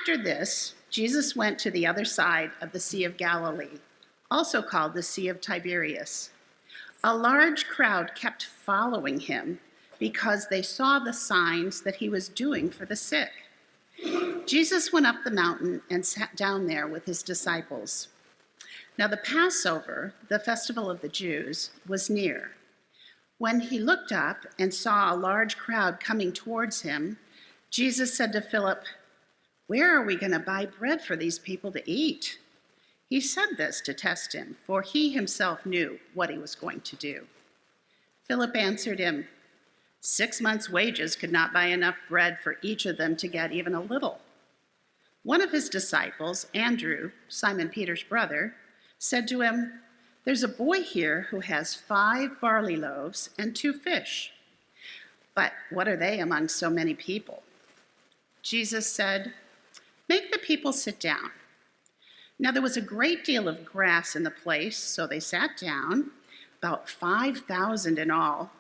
After this, Jesus went to the other side of the Sea of Galilee, also called the Sea of Tiberias. A large crowd kept following him because they saw the signs that he was doing for the sick. Jesus went up the mountain and sat down there with his disciples. Now the Passover, the festival of the Jews, was near. When he looked up and saw a large crowd coming towards him, Jesus said to Philip, "Where are we going to buy bread for these people to eat?" He said this to test him, for he himself knew what he was going to do. Philip answered him, 6 months' wages could not buy enough bread for each of them to get even a little. One of his disciples, Andrew, Simon Peter's brother, said to him, "There's a boy here who has 5 barley loaves and 2 fish. But what are they among so many people?" Jesus said, "Make the people sit down." Now there was a great deal of grass in the place, so they sat down, about 5,000 in all.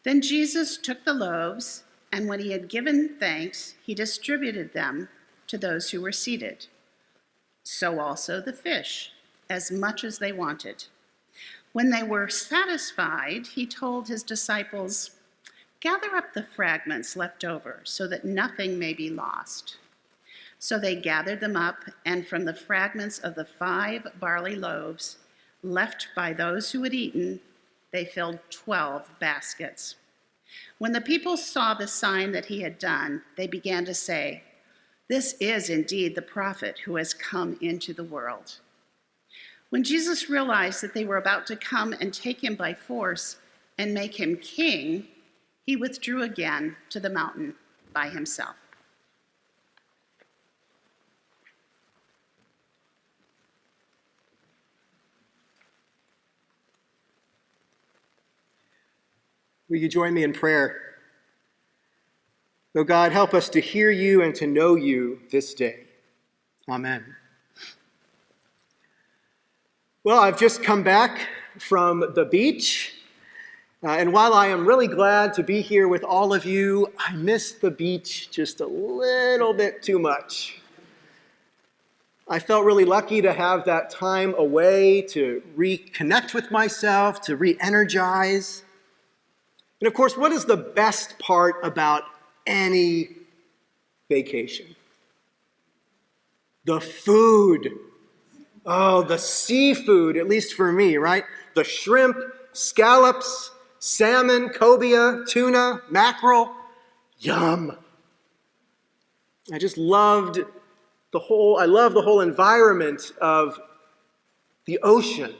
Then Jesus took the loaves, and when he had given thanks, he distributed them to those who were seated. So also the fish, as much as they wanted. When they were satisfied, he told his disciples, "Gather up the fragments left over so that nothing may be lost." So they gathered them up, and from the fragments of the 5 barley loaves left by those who had eaten, they filled 12 baskets. When the people saw the sign that he had done, they began to say, "This is indeed the prophet who has come into the world." When Jesus realized that they were about to come and take him by force and make him king, he withdrew again to the mountain by himself. Will you join me in prayer? Oh God, help us to hear you and to know you this day. Amen. Well, I've just come back from the beach, and while I am really glad to be here with all of you, I miss the beach just a little bit too much. I felt really lucky to have that time away to reconnect with myself, to re-energize. And of course, what is the best part about any vacation? The food. Oh, the seafood, at least for me, right? The shrimp, scallops, salmon, cobia, tuna, mackerel. Yum. I love the whole environment of the ocean.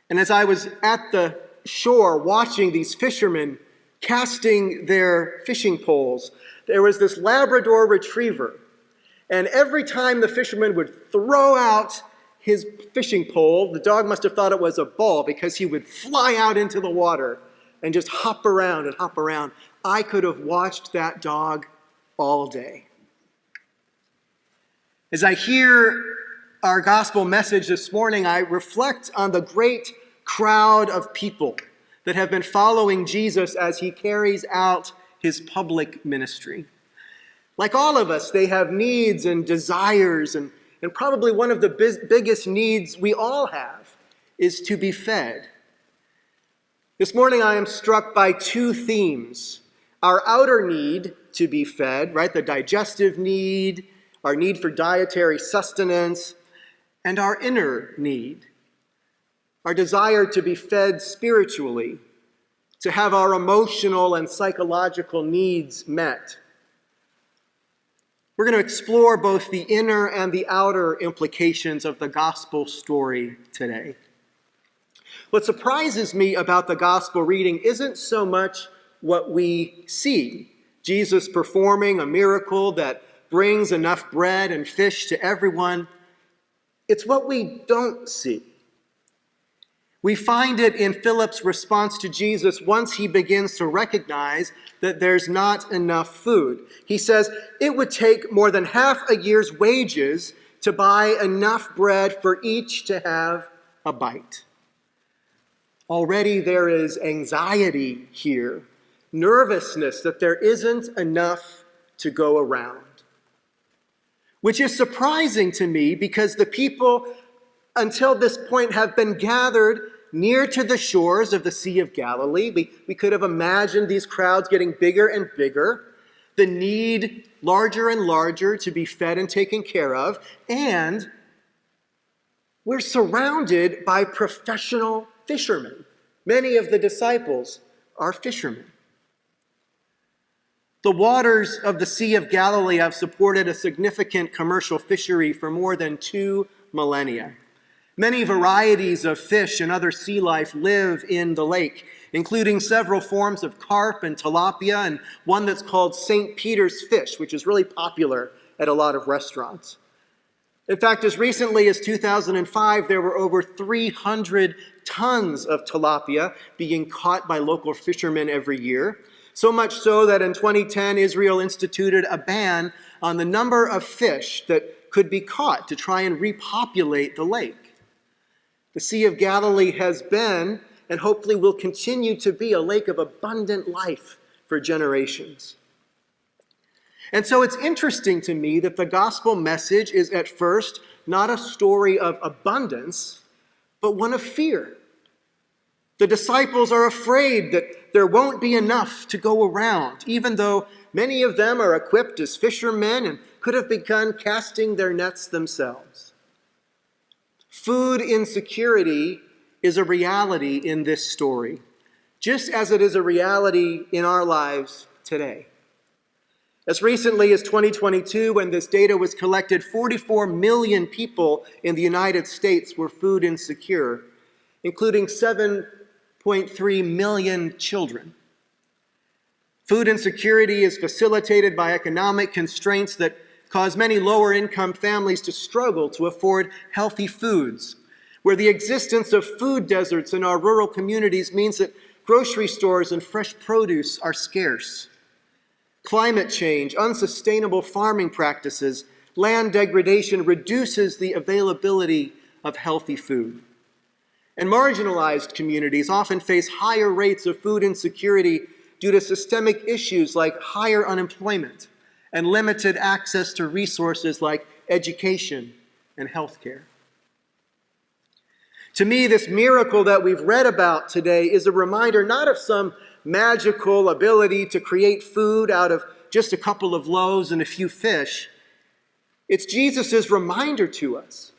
And as I was at the shore watching these fishermen casting their fishing poles, there was this Labrador retriever. And every time the fisherman would throw out his fishing pole, the dog must have thought it was a ball because he would fly out into the water and just hop around and hop around. I could have watched that dog all day. As I hear our gospel message this morning, I reflect on the great crowd of people that have been following Jesus as he carries out his public ministry. Like all of us, they have needs and desires, and probably one of the biggest needs we all have is to be fed. This morning I am struck by 2 themes. Our outer need to be fed, right? The digestive need, our need for dietary sustenance, and our inner need. Our desire to be fed spiritually, to have our emotional and psychological needs met. We're going to explore both the inner and the outer implications of the gospel story today. What surprises me about the gospel reading isn't so much what we see, Jesus performing a miracle that brings enough bread and fish to everyone. It's what we don't see. We find it in Philip's response to Jesus once he begins to recognize that there's not enough food. He says it would take more than half a year's wages to buy enough bread for each to have a bite. Already there is anxiety here, nervousness that there isn't enough to go around. which is surprising to me because the people until this point have been gathered near to the shores of the Sea of Galilee. We could have imagined these crowds getting bigger and bigger, the need larger and larger to be fed and taken care of, and we're surrounded by professional fishermen. Many of the disciples are fishermen. The waters of the Sea of Galilee have supported a significant commercial fishery for more than 2 millennia. Many varieties of fish and other sea life live in the lake, including several forms of carp and tilapia, and one that's called St. Peter's fish, which is really popular at a lot of restaurants. In fact, as recently as 2005, there were over 300 tons of tilapia being caught by local fishermen every year. So much so that in 2010, Israel instituted a ban on the number of fish that could be caught to try and repopulate the lake. The Sea of Galilee has been, and hopefully will continue to be, a lake of abundant life for generations. And so it's interesting to me that the gospel message is at first not a story of abundance, but one of fear. The disciples are afraid that there won't be enough to go around, even though many of them are equipped as fishermen and could have begun casting their nets themselves. Food insecurity is a reality in this story, just as it is a reality in our lives today. As recently as 2022, when this data was collected, 44 million people in the United States were food insecure, including 7.3 million children. Food insecurity is facilitated by economic constraints that cause many lower-income families to struggle to afford healthy foods, where the existence of food deserts in our rural communities means that grocery stores and fresh produce are scarce. Climate change, unsustainable farming practices, land degradation reduces the availability of healthy food. And marginalized communities often face higher rates of food insecurity due to systemic issues like higher unemployment and limited access to resources like education and healthcare. To me, this miracle that we've read about today is a reminder not of some magical ability to create food out of just a couple of loaves and a few fish. It's Jesus' reminder to us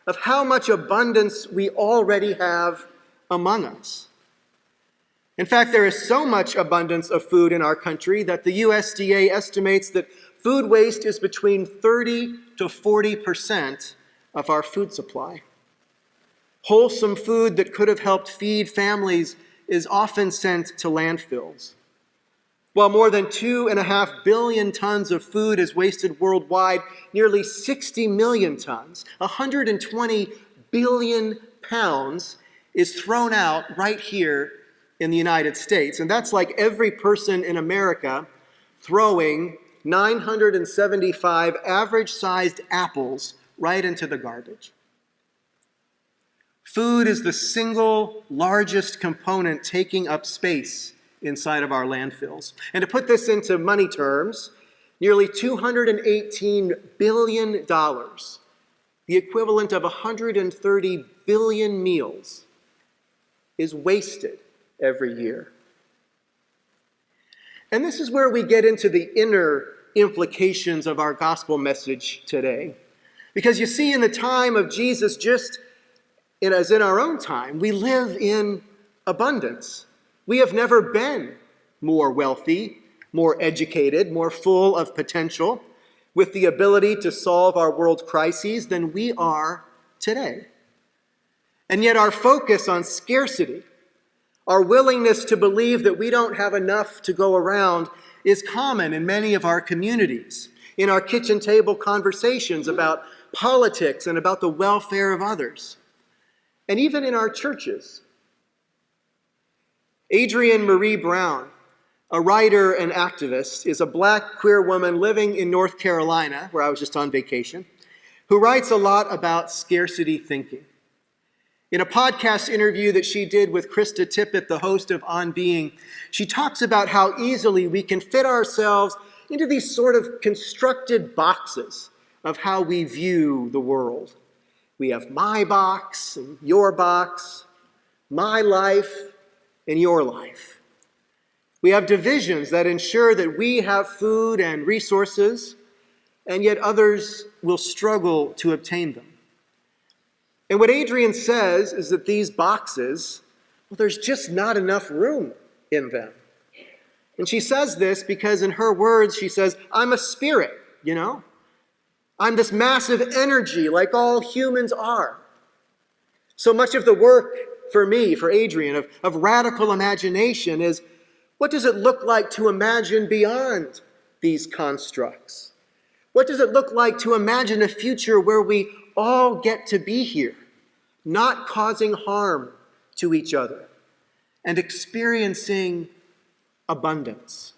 of how much abundance we already have among us. In fact, there is so much abundance of food in our country that the USDA estimates that food waste is between 30 to 40% of our food supply. Wholesome food that could have helped feed families is often sent to landfills. While more than 2.5 billion tons of food is wasted worldwide, nearly 60 million tons, 120 billion pounds, is thrown out right here in the United States. And that's like every person in America throwing 975 average-sized apples right into the garbage. Food is the single largest component taking up space inside of our landfills. And to put this into money terms, nearly $218 billion, the equivalent of 130 billion meals, is wasted every year. And this is where we get into the inner implications of our gospel message today. Because you see, in the time of Jesus, just as in our own time, we live in abundance. We have never been more wealthy, more educated, more full of potential, with the ability to solve our world crises than we are today. And yet our focus on scarcity, our willingness to believe that we don't have enough to go around, is common in many of our communities, in our kitchen table conversations about politics and about the welfare of others, and even in our churches. Adrienne Marie Brown, a writer and activist, is a Black queer woman living in North Carolina, where I was just on vacation, who writes a lot about scarcity thinking. In a podcast interview that she did with Krista Tippett, the host of On Being, she talks about how easily we can fit ourselves into these sort of constructed boxes of how we view the world. We have my box and your box, my life and your life. We have divisions that ensure that we have food and resources, and yet others will struggle to obtain them. And what Adrian says is that these boxes, well, there's just not enough room in them. And she says this because in her words, she says, I'm a spirit, I'm this massive energy like all humans are. So much of the work for me, for Adrian, of radical imagination is, what does it look like to imagine beyond these constructs? What does it look like to imagine a future where we all get to be here, not causing harm to each other, and experiencing abundance?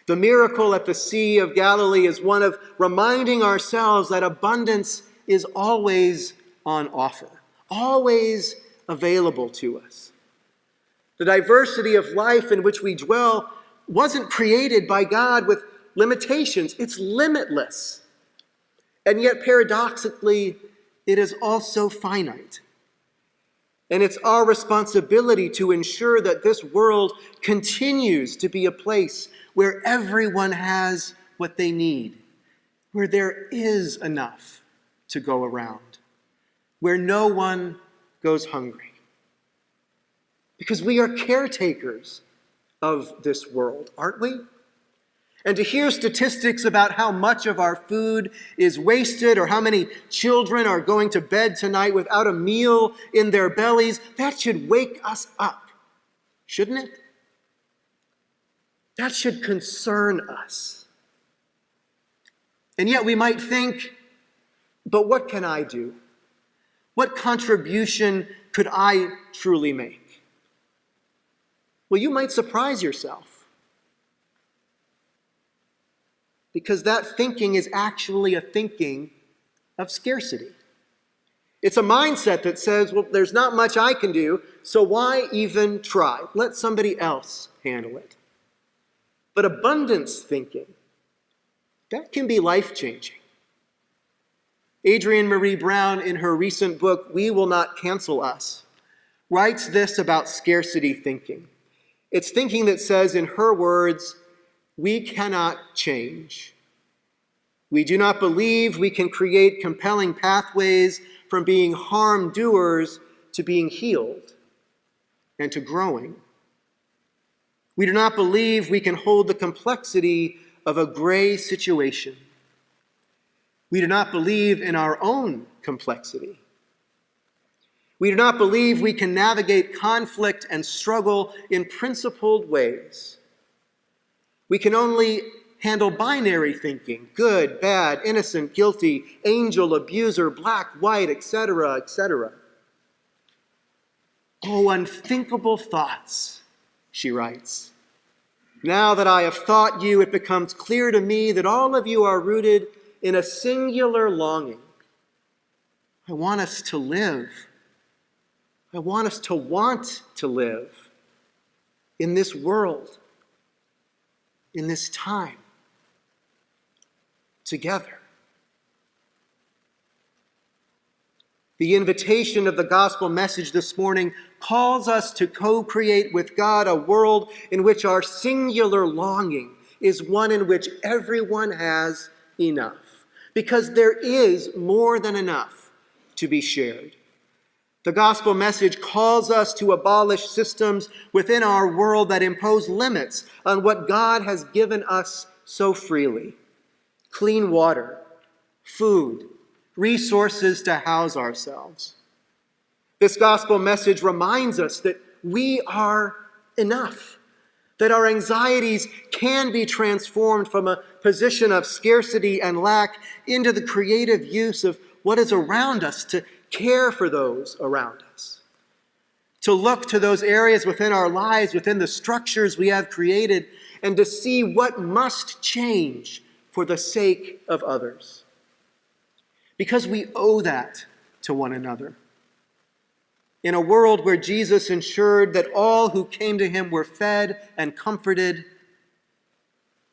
The miracle at the Sea of Galilee is one of reminding ourselves that abundance is always on offer, always available to us. The diversity of life in which we dwell wasn't created by God with limitations. It's limitless. And yet, paradoxically, it is also finite. And it's our responsibility to ensure that this world continues to be a place where everyone has what they need, where there is enough to go around, where no one goes hungry. Because we are caretakers of this world, aren't we? And to hear statistics about how much of our food is wasted or how many children are going to bed tonight without a meal in their bellies, that should wake us up, shouldn't it? That should concern us. And yet we might think, but what can I do? What contribution could I truly make? Well, you might surprise yourself, because that thinking is actually a thinking of scarcity. It's a mindset that says, well, there's not much I can do, so why even try? Let somebody else handle it. But abundance thinking, that can be life-changing. Adrienne Maree Brown, in her recent book, We Will Not Cancel Us, writes this about scarcity thinking. It's thinking that says, in her words, we cannot change. We do not believe we can create compelling pathways from being harm doers to being healed and to growing. We do not believe we can hold the complexity of a gray situation. We do not believe in our own complexity. We do not believe we can navigate conflict and struggle in principled ways. We can only handle binary thinking, good, bad, innocent, guilty, angel, abuser, black, white, etc., etc. Oh, unthinkable thoughts, she writes. Now that I have thought you, it becomes clear to me that all of you are rooted in a singular longing. I want us to live. I want us to want to live in this world, in this time, together. The invitation of the gospel message this morning calls us to co-create with God a world in which our singular longing is one in which everyone has enough, because there is more than enough to be shared. The gospel message calls us to abolish systems within our world that impose limits on what God has given us so freely. Clean water, food, resources to house ourselves. This gospel message reminds us that we are enough, that our anxieties can be transformed from a position of scarcity and lack into the creative use of what is around us to care for those around us, to look to those areas within our lives, within the structures we have created, and to see what must change for the sake of others. Because we owe that to one another. In a world where Jesus ensured that all who came to him were fed and comforted,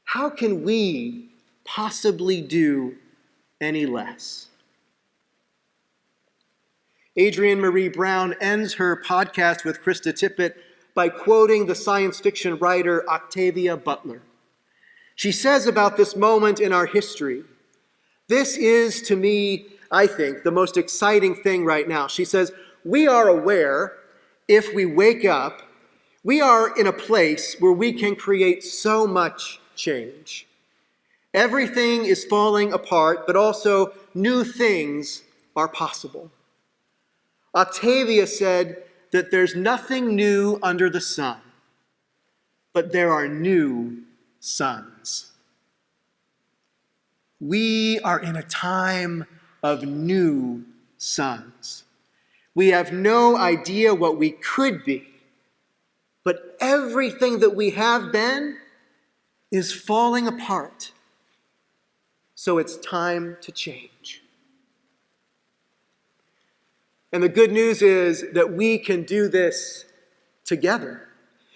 how can we possibly do any less? Adrienne Maree Brown ends her podcast with Krista Tippett by quoting the science fiction writer Octavia Butler. She says about this moment in our history, "This is, to me, I think, the most exciting thing right now." She says, "We are aware, if we wake up, we are in a place where we can create so much change. Everything is falling apart, but also new things are possible." Octavia said that there's nothing new under the sun, but there are new suns. We are in a time of new suns. We have no idea what we could be, but everything that we have been is falling apart. So it's time to change. And the good news is that we can do this together.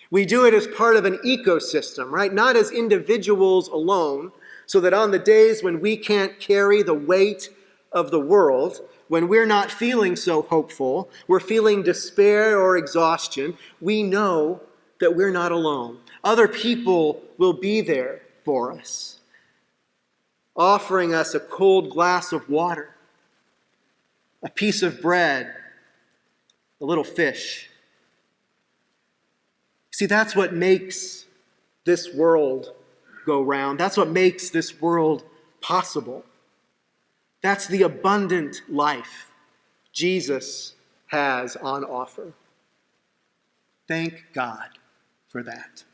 We do it as part of an ecosystem, right? Not as individuals alone, so that on the days when we can't carry the weight of the world, when we're not feeling so hopeful, we're feeling despair or exhaustion, we know that we're not alone. Other people will be there for us, offering us a cold glass of water, a piece of bread, a little fish. See, that's what makes this world go round. That's what makes this world possible. That's the abundant life Jesus has on offer. Thank God for that.